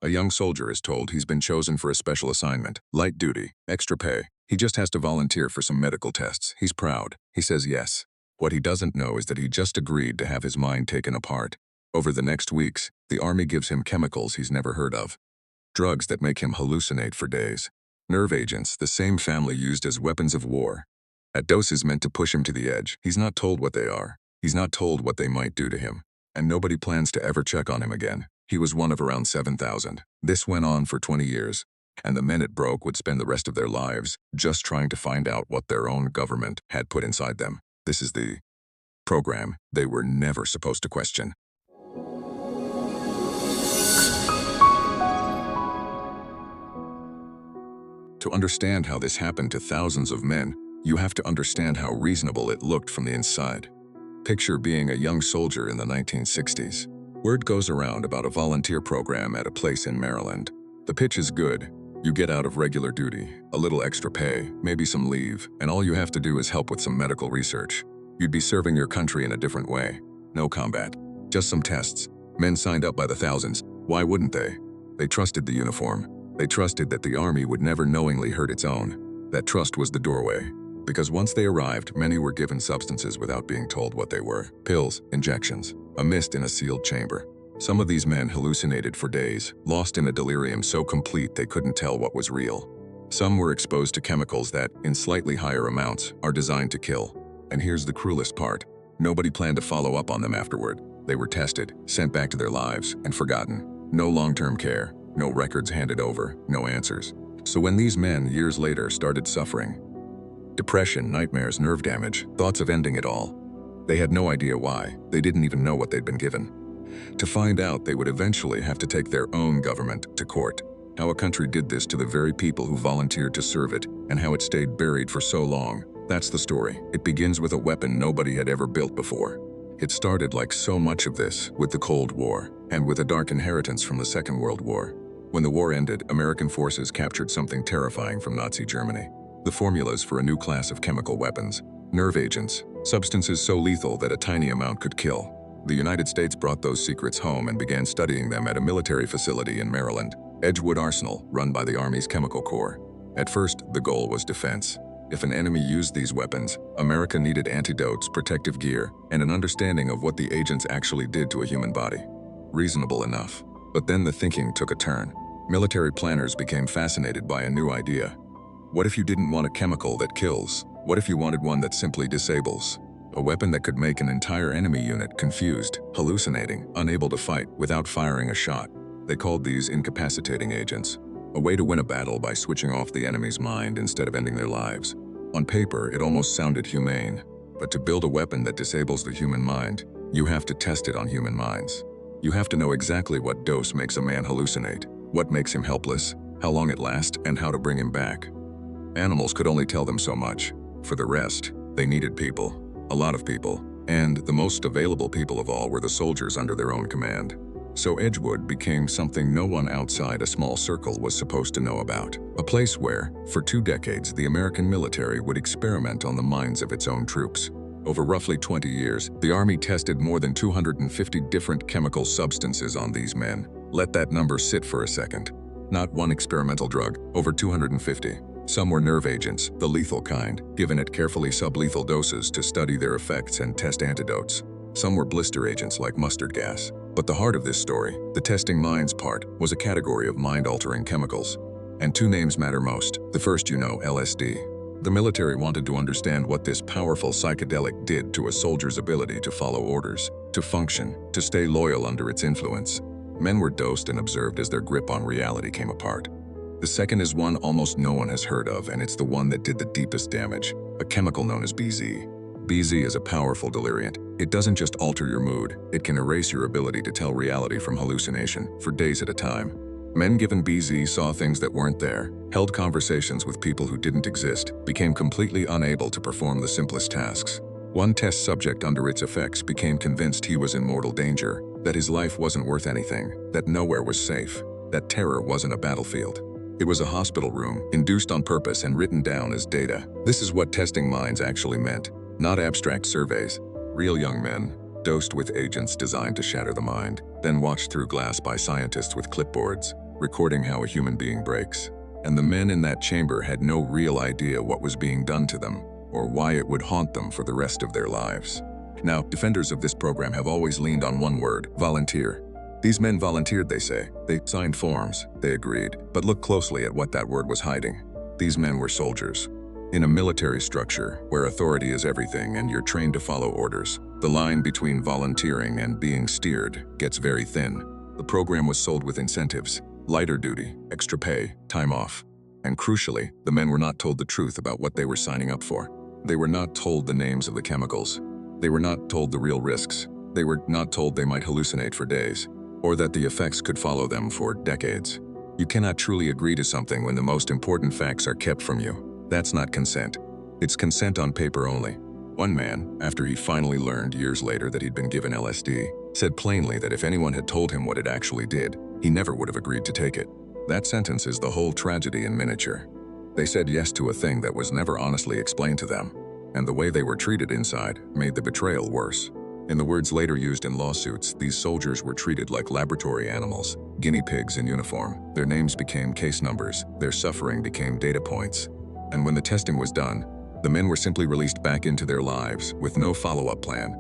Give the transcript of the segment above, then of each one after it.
A young soldier is told he's been chosen for a special assignment, light duty, extra pay. He just has to volunteer for some medical tests. He's proud. He says yes. What he doesn't know is that he just agreed to have his mind taken apart. Over the next weeks, the army gives him chemicals he's never heard of. Drugs that make him hallucinate for days. Nerve agents, the same family used as weapons of war. At doses meant to push him to the edge. He's not told what they are. He's not told what they might do to him. And nobody plans to ever check on him again. He was one of around 7,000. This went on for 20 years. And the men it broke would spend the rest of their lives just trying to find out what their own government had put inside them. This is the program they were never supposed to question. To understand how this happened to thousands of men, you have to understand how reasonable it looked from the inside. Picture being a young soldier in the 1960s. Word goes around about a volunteer program at a place in Maryland. The pitch is good. You get out of regular duty, a little extra pay, maybe some leave, and all you have to do is help with some medical research. You'd be serving your country in a different way. No combat, just some tests. Men signed up by the thousands. Why wouldn't they? They trusted the uniform. They trusted that the army would never knowingly hurt its own. That trust was the doorway. Because once they arrived, many were given substances without being told what they were. Pills, injections, a mist in a sealed chamber. Some of these men hallucinated for days, lost in a delirium so complete they couldn't tell what was real. Some were exposed to chemicals that, in slightly higher amounts, are designed to kill. And here's the cruelest part. Nobody planned to follow up on them afterward. They were tested, sent back to their lives, and forgotten. No long-term care, no records handed over, no answers. So when these men, years later, started suffering, depression, nightmares, nerve damage, thoughts of ending it all, they had no idea why. They didn't even know what they'd been given. To find out, they would eventually have to take their own government to court. How a country did this to the very people who volunteered to serve it, and how it stayed buried for so long. That's the story. It begins with a weapon nobody had ever built before. It started, like so much of this, with the Cold War, and with a dark inheritance from the Second World War. When the war ended, American forces captured something terrifying from Nazi Germany. The formulas for a new class of chemical weapons. Nerve agents, substances so lethal that a tiny amount could kill. The United States brought those secrets home and began studying them at a military facility in Maryland, Edgewood Arsenal, run by the Army's Chemical Corps. At first, the goal was defense. If an enemy used these weapons, America needed antidotes, protective gear, and an understanding of what the agents actually did to a human body. Reasonable enough. But then the thinking took a turn. Military planners became fascinated by a new idea. What if you didn't want a chemical that kills? What if you wanted one that simply disables? A weapon that could make an entire enemy unit confused, hallucinating, unable to fight without firing a shot. They called these incapacitating agents. A way to win a battle by switching off the enemy's mind instead of ending their lives. On paper, it almost sounded humane. But to build a weapon that disables the human mind, you have to test it on human minds. You have to know exactly what dose makes a man hallucinate, what makes him helpless, how long it lasts, and how to bring him back. Animals could only tell them so much. For the rest, they needed people. A lot of people. And the most available people of all were the soldiers under their own command. So Edgewood became something no one outside a small circle was supposed to know about. A place where, for 2 decades, the American military would experiment on the minds of its own troops. Over roughly 20 years, the Army tested more than 250 different chemical substances on these men. Let that number sit for a second. Not one experimental drug, over 250. Some were nerve agents, the lethal kind, given at carefully sublethal doses to study their effects and test antidotes. Some were blister agents like mustard gas. But the heart of this story, the testing minds part, was a category of mind-altering chemicals. And 2 names matter most. The first you know, LSD. The military wanted to understand what this powerful psychedelic did to a soldier's ability to follow orders, to function, to stay loyal under its influence. Men were dosed and observed as their grip on reality came apart. The second is one almost no one has heard of, and it's the one that did the deepest damage, a chemical known as BZ. BZ is a powerful deliriant. It doesn't just alter your mood, it can erase your ability to tell reality from hallucination for days at a time. Men given BZ saw things that weren't there, held conversations with people who didn't exist, became completely unable to perform the simplest tasks. One test subject under its effects became convinced he was in mortal danger, that his life wasn't worth anything, that nowhere was safe, that terror wasn't a battlefield. It was a hospital room, induced on purpose and written down as data. This is what testing minds actually meant. Not abstract surveys. Real young men, dosed with agents designed to shatter the mind, then watched through glass by scientists with clipboards. recording how a human being breaks. And the men in that chamber had no real idea what was being done to them or why it would haunt them for the rest of their lives. Now, defenders of this program have always leaned on one word: volunteer. These men volunteered, they say. They signed forms, they agreed. But look closely at what that word was hiding. These men were soldiers. In a military structure, where authority is everything and you're trained to follow orders, the line between volunteering and being steered gets very thin. The program was sold with incentives: lighter duty, extra pay, time off. And crucially, the men were not told the truth about what they were signing up for. They were not told the names of the chemicals. They were not told the real risks. They were not told they might hallucinate for days, or that the effects could follow them for decades. You cannot truly agree to something when the most important facts are kept from you. That's not consent. It's consent on paper only. One man, after he finally learned years later that he'd been given LSD, said plainly that if anyone had told him what it actually did, he never would have agreed to take it. That sentence is the whole tragedy in miniature. They said yes to a thing that was never honestly explained to them, and the way they were treated inside made the betrayal worse. In the words later used in lawsuits, these soldiers were treated like laboratory animals, guinea pigs in uniform. Their names became case numbers, their suffering became data points. And when the testing was done, the men were simply released back into their lives with no follow-up plan,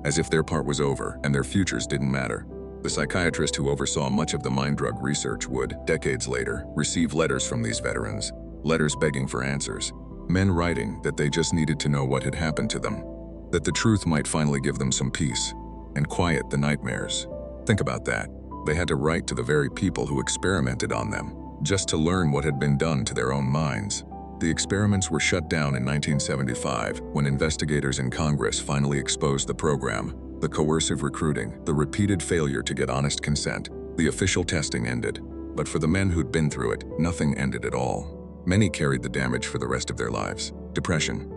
as if their part was over and their futures didn't matter. The psychiatrist who oversaw much of the mind drug research would, decades later, receive letters from these veterans, letters begging for answers, men writing that they just needed to know what had happened to them, that the truth might finally give them some peace and quiet the nightmares. Think about that. They had to write to the very people who experimented on them, just to learn what had been done to their own minds. The experiments were shut down in 1975 when investigators in Congress finally exposed the program. The coercive recruiting, the repeated failure to get honest consent, the official testing ended. But for the men who'd been through it, nothing ended at all. Many carried the damage for the rest of their lives. Depression,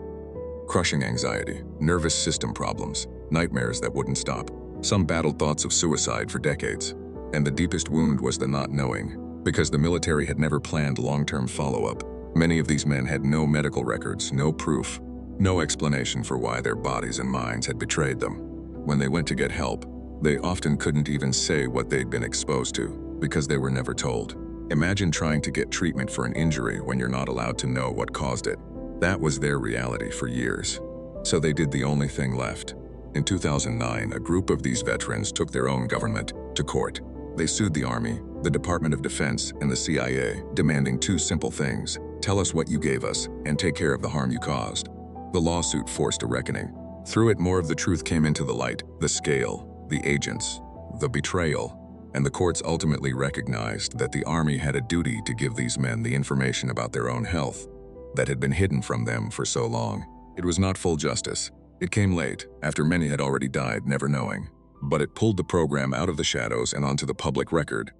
crushing anxiety, nervous system problems, nightmares that wouldn't stop. Some battled thoughts of suicide for decades. And the deepest wound was the not knowing, because the military had never planned long-term follow-up. Many of these men had no medical records, no proof, no explanation for why their bodies and minds had betrayed them. When they went to get help, they often couldn't even say what they'd been exposed to, because they were never told. Imagine trying to get treatment for an injury when you're not allowed to know what caused it. That was their reality for years. So they did the only thing left. In 2009, a group of these veterans took their own government to court. They sued the Army, the Department of Defense, and the CIA, demanding two simple things: tell us what you gave us, and take care of the harm you caused. The lawsuit forced a reckoning. Through it, more of the truth came into the light: the scale, the agents, the betrayal. And the courts ultimately recognized that the Army had a duty to give these men the information about their own health that had been hidden from them for so long. It was not full justice. It came late, after many had already died, never knowing. But it pulled the program out of the shadows and onto the public record,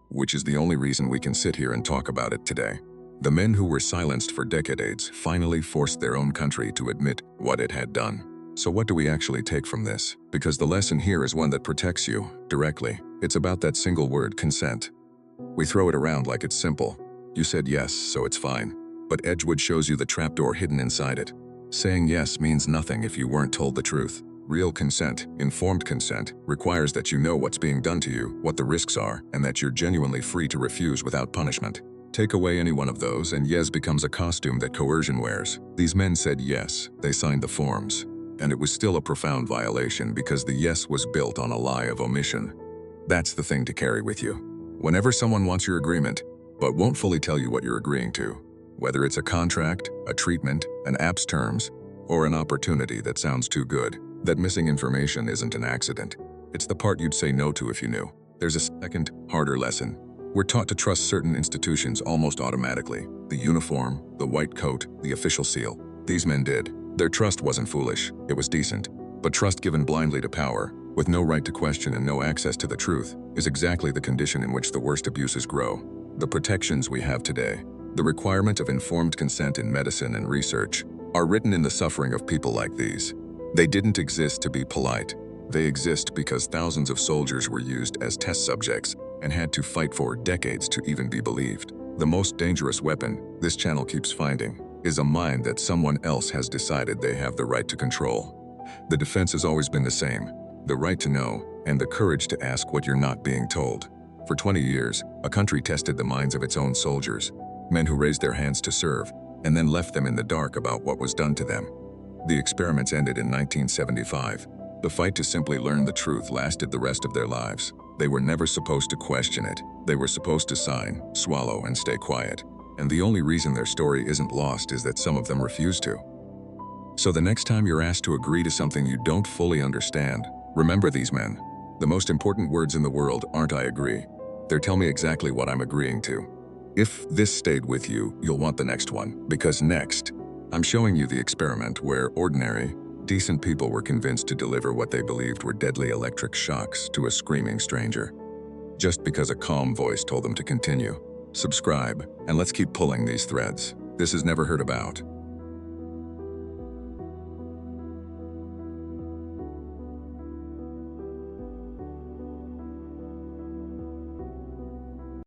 which is the only reason we can sit here and talk about it today. The men who were silenced for decades finally forced their own country to admit what it had done. So what do we actually take from this? Because the lesson here is one that protects you, directly. It's about that single word: consent. We throw it around like it's simple. You said yes, so it's fine. But Edgewood shows you the trapdoor hidden inside it. Saying yes means nothing if you weren't told the truth. Real consent, informed consent, requires that you know what's being done to you, what the risks are, and that you're genuinely free to refuse without punishment. Take away any one of those, and yes becomes a costume that coercion wears. These men said yes, they signed the forms. And it was still a profound violation because the yes was built on a lie of omission. That's the thing to carry with you. Whenever someone wants your agreement, but won't fully tell you what you're agreeing to, whether it's a contract, a treatment, an app's terms, or an opportunity that sounds too good, that missing information isn't an accident. It's the part you'd say no to if you knew. There's a second, harder lesson. We're taught to trust certain institutions almost automatically. The uniform, the white coat, the official seal. These men did. Their trust wasn't foolish, it was decent. But trust given blindly to power, with no right to question and no access to the truth, is exactly the condition in which the worst abuses grow. The protections we have today, the requirement of informed consent in medicine and research, are written in the suffering of people like these. They didn't exist to be polite. They exist because thousands of soldiers were used as test subjects and had to fight for decades to even be believed. The most dangerous weapon this channel keeps finding is a mind that someone else has decided they have the right to control. The defense has always been the same: the right to know and the courage to ask what you're not being told. For 20 years, a country tested the minds of its own soldiers, men who raised their hands to serve, and then left them in the dark about what was done to them. The experiments ended in 1975. The fight to simply learn the truth lasted the rest of their lives. They were never supposed to question it. They were supposed to sign, swallow, and stay quiet. And the only reason their story isn't lost is that some of them refuse to. So the next time you're asked to agree to something you don't fully understand, remember these men. The most important words in the world aren't "I agree." They're "tell me exactly what I'm agreeing to." If this stayed with you, you'll want the next one, because next, I'm showing you the experiment where ordinary, decent people were convinced to deliver what they believed were deadly electric shocks to a screaming stranger, just because a calm voice told them to continue. Subscribe, and let's keep pulling these threads. This is Never Heard About.